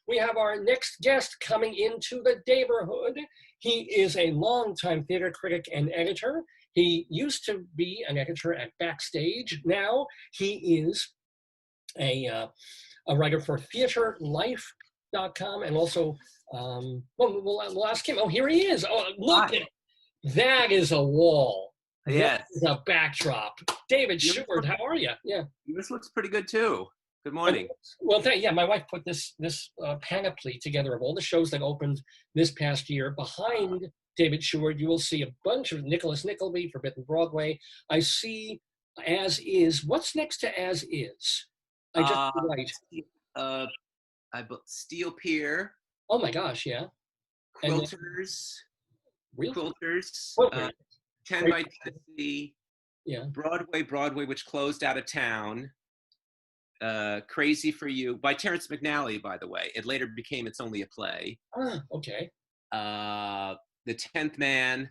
we have our next guest coming into the neighborhood. He is a longtime theater critic and editor. He used to be an editor at Backstage. Now he is a writer for TheaterLife.com and also, we'll ask him. Oh, here he is. Oh, look at that is a wall. Yes. That is a backdrop. David Sheward, how are you? Yeah. This looks pretty good too. Good morning. Well, yeah, my wife put this panoply together of all the shows that opened this past year. Behind David Sheward, you will see a bunch of Nicholas Nickleby, Forbidden Broadway. I see As Is. What's next to As Is? I just Steel Pier. Oh my gosh, yeah. Quilters. Really? Quilters. Quilters. 10 by Tennessee. Yeah. Broadway, which closed out of town. Crazy for You by Terrence McNally, by the way. It later became It's Only a Play. Ah, okay. The 10th Man.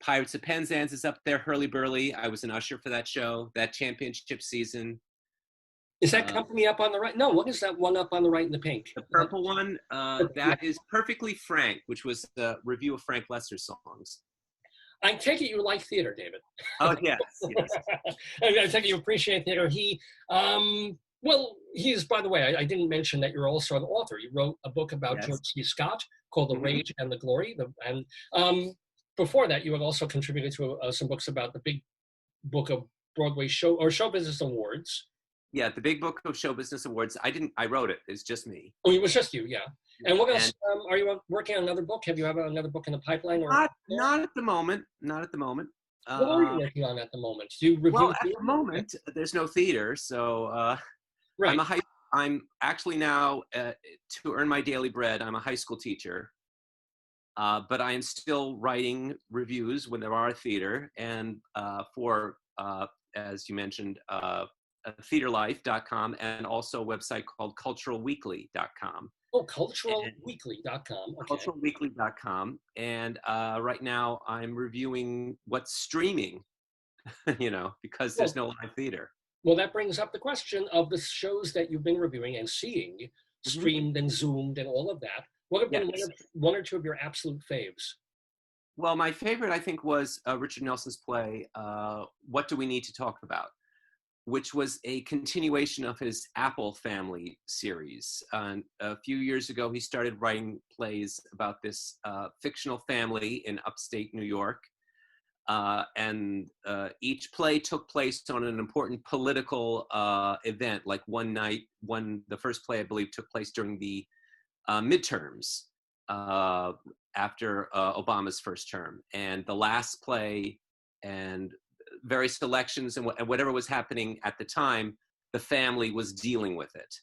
Pirates of Penzance is up there. Hurly Burly. I was an usher for that show, that championship season. Is that company up on the right? No, what is that one up on the right in the pink? The purple one? That is Perfectly Frank, which was a review of Frank Lester's songs. I take it you like theater, David. Oh, yes. I take it you appreciate theater. He's, by the way, I didn't mention that you're also an author. You wrote a book about George C. Scott called The Rage and the Glory. Before that, you had also contributed to some books about the big book of Broadway show business awards. Yeah, the big book of show business awards. I wrote it. It's just me. Oh, it was just you, yeah. And what else? Are you working on another book? Have you another book in the pipeline? Or not at the moment. Not at the moment. What are you working on at the moment? Do you review at the moment, there's no theater, so right. I'm actually now to earn my daily bread. I'm a high school teacher, but I am still writing reviews when there are theater, and for as you mentioned. TheaterLife.com and also a website called CulturalWeekly.com. Oh, CulturalWeekly.com. Okay. CulturalWeekly.com. And right now I'm reviewing what's streaming, because there's no live theater. Well, that brings up the question of the shows that you've been reviewing and seeing, streamed and Zoomed and all of that. What have been one or two of your absolute faves? Well, my favorite, I think, was Richard Nelson's play, What Do We Need to Talk About?, which was a continuation of his Apple Family series. A few years ago, he started writing plays about this fictional family in upstate New York. And each play took place on an important political event. Like one night, the first play, I believe, took place during the midterms after Obama's first term. And the last play and various selections and whatever was happening at the time, the family was dealing with it.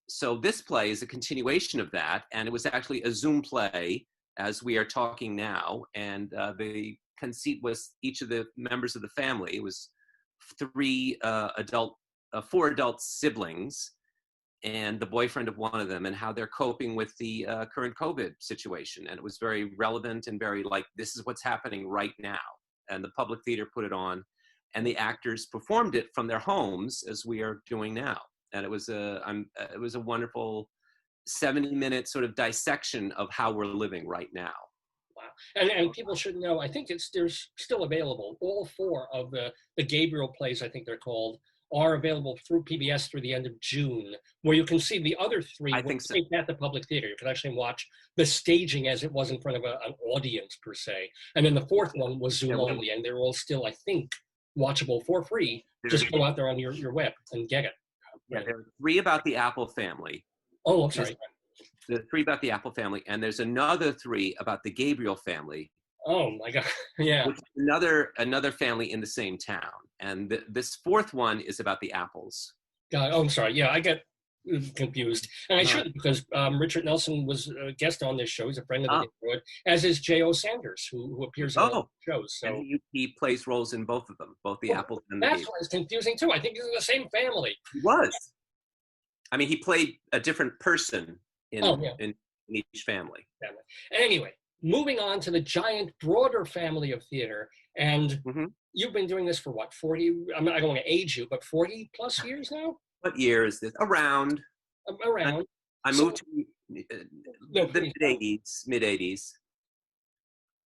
So this play is a continuation of that, and it was actually a Zoom play as we are talking now. And the conceit was each of the members of the family. It was four adult siblings, and the boyfriend of one of them, and how they're coping with the current COVID situation. And it was very relevant and very this is what's happening right now. And the public theater put it on, and the actors performed it from their homes as we are doing now. And it was a wonderful 70-minute sort of dissection of how we're living right now. Wow. And people should know, I think there's still available. All four of the Gabriel plays, I think they're called, are available through PBS through the end of June, where you can see the other three at the public theater. You can actually watch the staging as it was in front of an audience per se. And then the fourth one was Zoom only, and they're all still, I think, watchable for free. Just go out there on your web and get it. Yeah, there are three about the Apple Family. Oh, I'm sorry. The three about the Apple Family, and there's another three about the Gabriel family. Oh my God! Yeah. Which is another family in the same town, and this fourth one is about the Apples. Oh, I'm sorry. Yeah, I get confused, and I shouldn't, because Richard Nelson was a guest on this show. He's a friend of the neighborhood, as is J.O. Sanders, who appears in all the shows. So and he plays roles in both of them, both the Apples and the Gabriel. That's why it's confusing too. I think he's in the same family. He was. I mean, he played a different person in each family. Anyway, moving on to the giant, broader family of theater. And you've been doing this for what, 40? I don't want to age you, but 40 plus years now? What year is this? Around. Around. I So, moved to no, the please. mid 80s.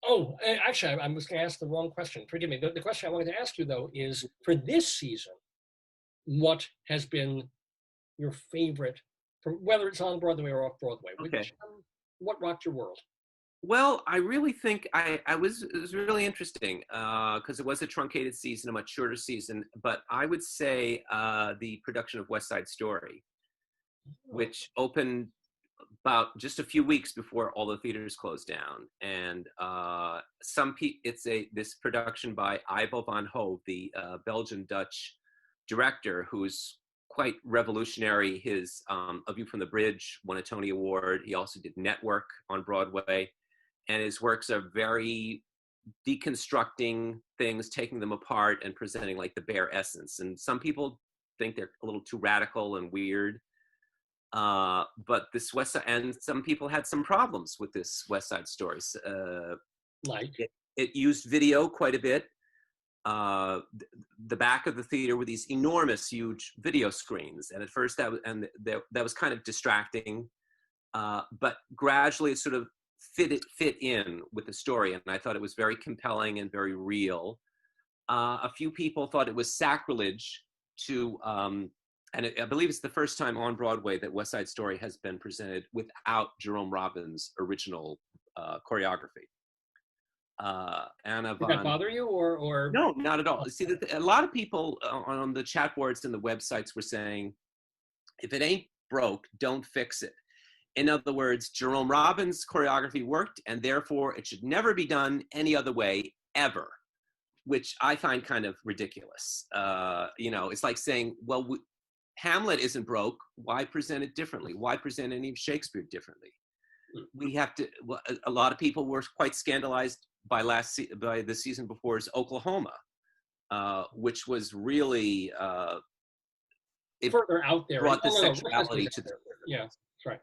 Oh, actually, I was going to ask the wrong question. Forgive me. The question I wanted to ask you, though, is for this season, what has been your favorite, whether it's on Broadway or off Broadway? Okay. What rocked your world? Well, I really think it was really interesting because it was a truncated season, a much shorter season. But I would say the production of West Side Story, which opened about just a few weeks before all the theaters closed down, and this production by Ivo van Hove, the Belgian Dutch director, who's quite revolutionary. His A View from the Bridge won a Tony Award. He also did Network on Broadway, and his works are very deconstructing things, taking them apart and presenting like the bare essence. And some people think they're a little too radical and weird. But this West Side, and some people had some problems with this West Side Story. Like? It used video quite a bit. The back of the theater were these enormous, huge video screens, and at first that was kind of distracting. But gradually, it sort of fit in with the story, and I thought it was very compelling and very real. A few people thought it was sacrilege to. I believe it's the first time on Broadway that West Side Story has been presented without Jerome Robbins' original choreography. Did that bother you, or? No, not at all. See, a lot of people on the chat boards and the websites were saying, if it ain't broke, don't fix it. In other words, Jerome Robbins' choreography worked, and therefore it should never be done any other way, ever, which I find kind of ridiculous. It's like saying, well, Hamlet isn't broke. Why present it differently? Why present any of Shakespeare differently? We have to. Well, a lot of people were quite scandalized by the season before's Oklahoma, which was really further out there. Brought the sexuality to the yeah, right.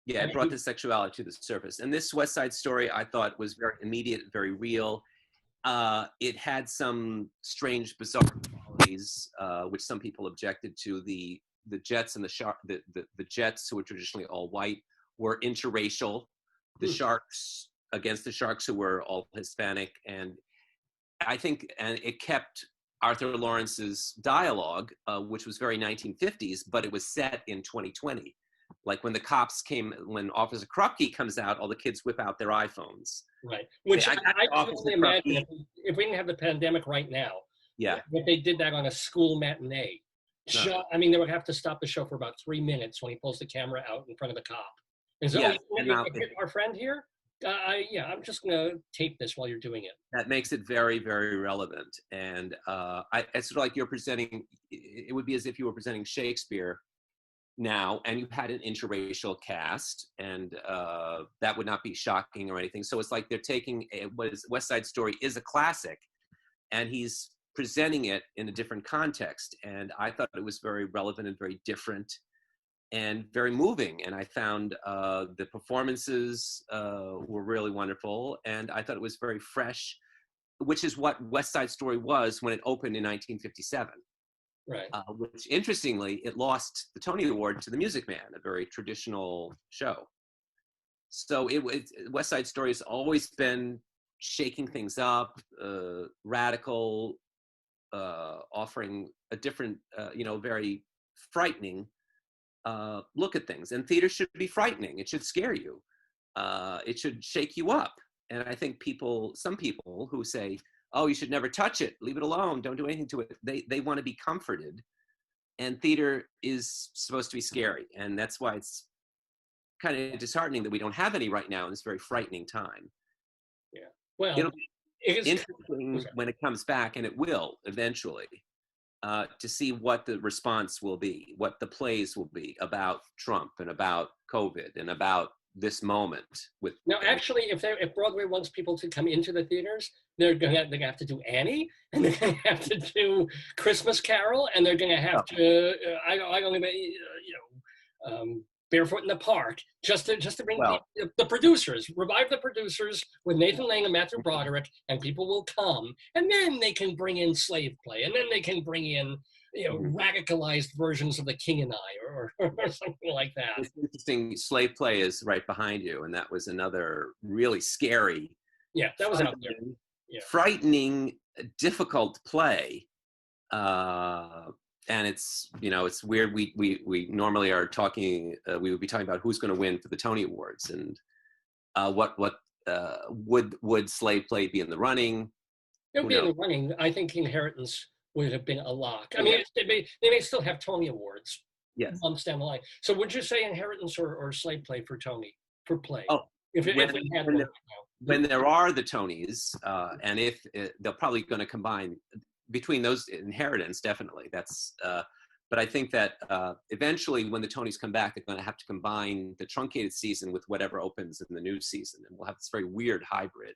Yeah, it brought the sexuality to the surface. And this West Side Story, I thought, was very immediate, very real. It had some strange, bizarre qualities, which some people objected to. The Jets and the Jets, who were traditionally all white, were interracial. The Sharks against the Sharks, who were all Hispanic, and I think, and it kept Arthur Lawrence's dialogue, which was very 1950s, but it was set in 2020. Like when when Officer Krupke comes out, all the kids whip out their iPhones. Right. Which I can only imagine if we didn't have the pandemic right now. Yeah. If they did that on a school matinee. No. I mean, they would have to stop the show for about 3 minutes when he pulls the camera out in front of the cop. And so, our friend here? I'm just going to tape this while you're doing it. That makes it very, very relevant. And it's sort of like you're presenting, it would be as if you were presenting Shakespeare now, and you had an interracial cast, and that would not be shocking or anything. So it's like they're taking West Side Story is a classic, and he's presenting it in a different context. And I thought it was very relevant and very different and very moving. And I found the performances were really wonderful, and I thought it was very fresh, which is what West Side Story was when it opened in 1957. Right. Which, interestingly, it lost the Tony Award to The Music Man, a very traditional show. So West Side Story has always been shaking things up, radical, offering a different, very frightening look at things. And theater should be frightening. It should scare you. It should shake you up. And I think some people who say, oh, you should never touch it, leave it alone, don't do anything to it, they want to be comforted. And theater is supposed to be scary. And that's why it's kind of disheartening that we don't have any right now in this very frightening time. Yeah. Well, it'll be interesting when it comes back, and it will eventually, to see what the response will be, what the plays will be about Trump and about COVID and about this moment. Now, actually, if Broadway wants people to come into the theaters, they're gonna have to do Annie, and they're gonna have to do Christmas Carol, and they're gonna have to. I don't even, Barefoot in the Park, just to bring Well, the producers, revive the producers with Nathan Lane and Matthew Broderick, and people will come, and then they can bring in slave play, and then they can bring in radicalized versions of The King and I, or something like that. It's interesting. Slave play is right behind you, and that was another really scary. Yeah, that was out there. Yeah. Frightening, difficult play. And it's, it's weird. We normally are talking, we would be talking about who's going to win for the Tony Awards, and would slave play be in the running? It would be in the running. I think Inheritance would have been a lock. I mean, they may still have Tony Awards months down the line. So would you say Inheritance or slave play for Tony, for play? Oh, when there are the Tonys, and if they're probably going to combine between those, Inheritance, definitely. That's, but I think that eventually when the Tonys come back, they're going to have to combine the truncated season with whatever opens in the new season. And we'll have this very weird hybrid.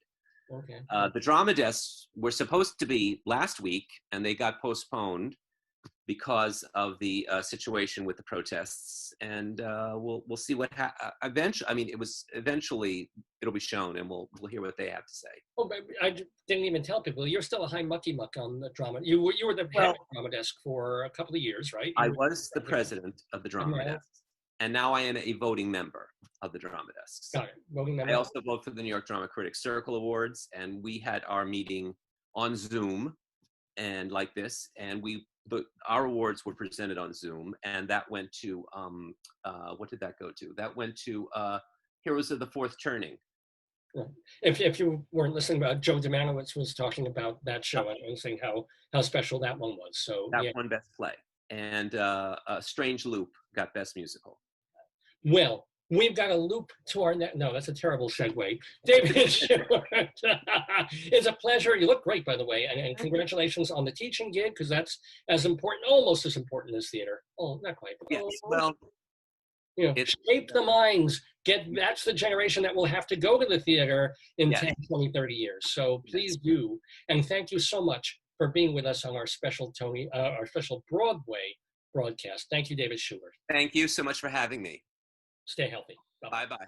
Okay. The drama desks were supposed to be last week, and they got postponed because of the situation with the protests. And we'll see what eventually. I mean, eventually it'll be shown, and we'll hear what they have to say. Oh, but I didn't even tell people you're still a high mucky muck on the drama. You were the head of the drama desk for a couple of years, right? I was the president of the drama desk, and now I am a voting member of the drama desks. Got it. Voting member. I also vote for the New York Drama Critics Circle Awards, and we had our meeting on Zoom, and like this, and our awards were presented on Zoom, and that went to what did that go to? That went to Heroes of the Fourth Turning. Right. If you weren't listening, about Joe Demanowitz was talking about that show and saying how special that one was. So that won Best Play, and Strange Loop got Best Musical. Well, we've got a loop to our next. No, that's a terrible segue. David Sheward, it's a pleasure. You look great, by the way, and congratulations on the teaching gig, because that's as important, almost as important as theater. Oh, not quite. Yes, well, shape the minds. That's the generation that will have to go to the theater in 10, 20, 30 years. So please do. And thank you so much for being with us on our special our special Broadway broadcast. Thank you, David Sheward. Thank you so much for having me. Stay healthy. Bye-bye. Bye-bye.